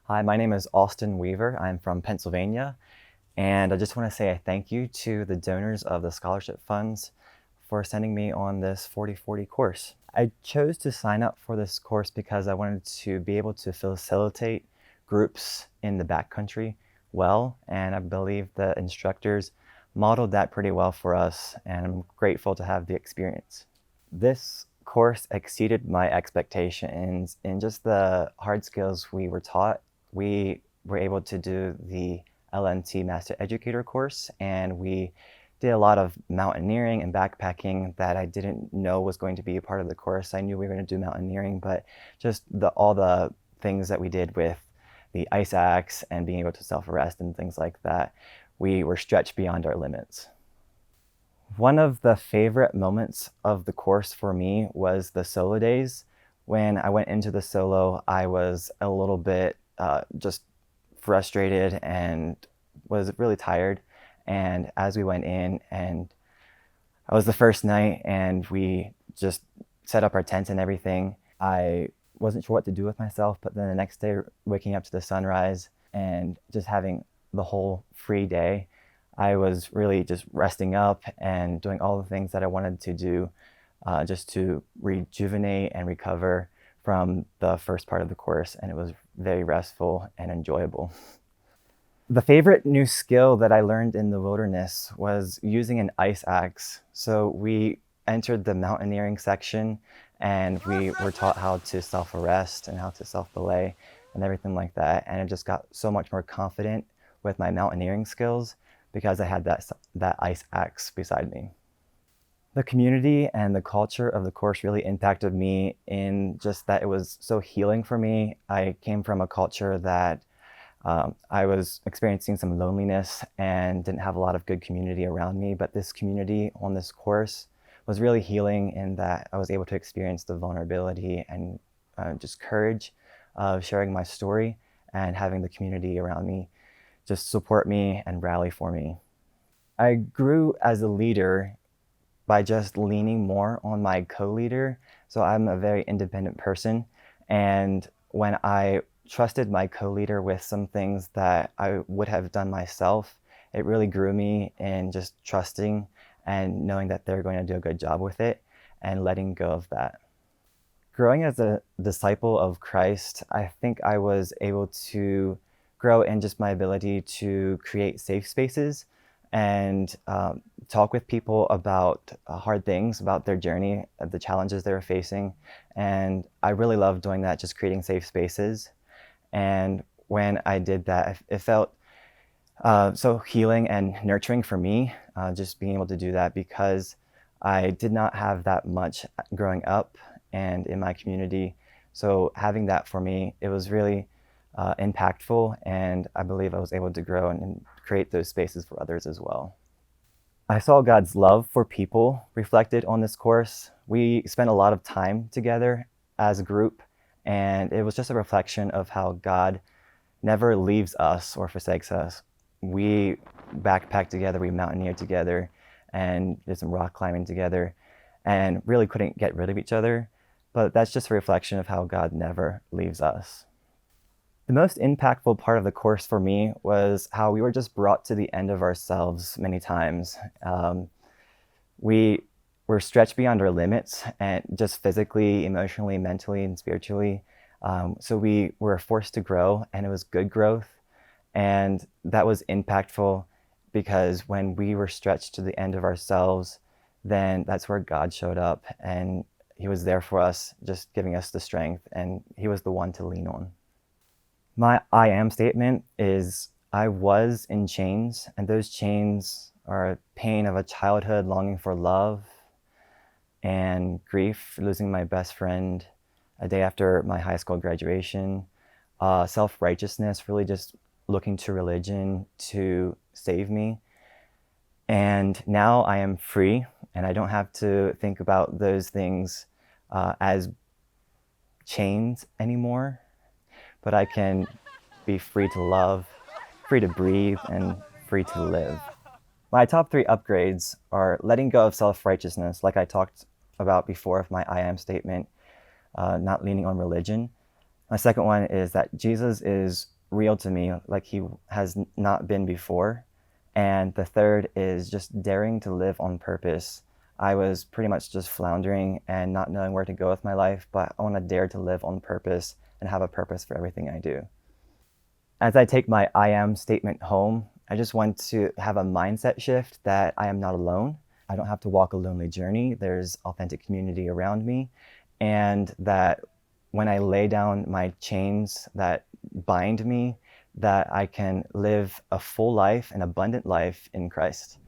Hi, my name is Austin Weaver. I'm from Pennsylvania, and I just want to say a thank you to the donors of the scholarship funds for sending me on this 40/40 course. I chose to sign up for this course because I wanted to be able to facilitate groups in the backcountry well, and I believe the instructors modeled that pretty well for us, and I'm grateful to have the experience. This course exceeded my expectations in just the hard skills we were taught. We were able to do the LNT Master Educator course, and we did a lot of mountaineering and backpacking that I didn't know was going to be a part of the course. I knew we were going to do mountaineering, but just all the things that we did with the ice axe and being able to self-arrest and things like that, we were stretched beyond our limits. One of the favorite moments of the course for me was the solo days. When I went into the solo, I was a little bit just frustrated and was really tired. And as we went in, and it was the first night, and we just set up our tents and everything, I wasn't sure what to do with myself. But then the next day, waking up to the sunrise and just having the whole free day, I was really just resting up and doing all the things that I wanted to do just to rejuvenate and recover from the first part of the course. And it was very restful and enjoyable. The favorite new skill that I learned in the wilderness was using an ice axe. So we entered the mountaineering section, and we were taught how to self-arrest and how to self-belay and everything like that. And I just got so much more confident with my mountaineering skills because I had that ice axe beside me. The community and the culture of the course really impacted me in just that it was so healing for me. I came from a culture that I was experiencing some loneliness and didn't have a lot of good community around me, but this community on this course was really healing in that I was able to experience the vulnerability and just courage of sharing my story and having the community around me just support me and rally for me. I grew as a leader by just leaning more on my co-leader. So I'm a very independent person. And when I trusted my co-leader with some things that I would have done myself, it really grew me in just trusting and knowing that they're going to do a good job with it and letting go of that. Growing as a disciple of Christ, I think I was able to grow in just my ability to create safe spaces and talk with people about hard things, about their journey, the challenges they were facing. And I really loved doing that, just creating safe spaces. And when I did that, it felt so healing and nurturing for me, just being able to do that because I did not have that much growing up and in my community. So having that for me, it was really impactful, and I believe I was able to grow and create those spaces for others as well. I saw God's love for people reflected on this course. We spent a lot of time together as a group, and it was just a reflection of how God never leaves us or forsakes us. We backpacked together, we mountaineered together, and did some rock climbing together, and really couldn't get rid of each other. But that's just a reflection of how God never leaves us. The most impactful part of the course for me was how we were just brought to the end of ourselves many times. We were stretched beyond our limits, and just physically, emotionally, mentally, and spiritually. So we were forced to grow, and it was good growth. And that was impactful because when we were stretched to the end of ourselves, then that's where God showed up, and He was there for us, just giving us the strength, and He was the one to lean on. My I am statement is I was in chains, and those chains are pain of a childhood longing for love and grief, losing my best friend a day after my high school graduation, self-righteousness, really just looking to religion to save me. And now I am free, and I don't have to think about those things as chains anymore, but I can be free to love, free to breathe, and free to live. My top 3 upgrades are letting go of self-righteousness, like I talked about before of my I am statement, not leaning on religion. My second one is that Jesus is real to me like he has not been before. And the third is just daring to live on purpose. I was pretty much just floundering and not knowing where to go with my life, but I want to dare to live on purpose and have a purpose for everything I do. As I take my I am statement home, I just want to have a mindset shift that I am not alone. I don't have to walk a lonely journey. There's authentic community around me. And that when I lay down my chains that bind me, that I can live a full life, an abundant life in Christ.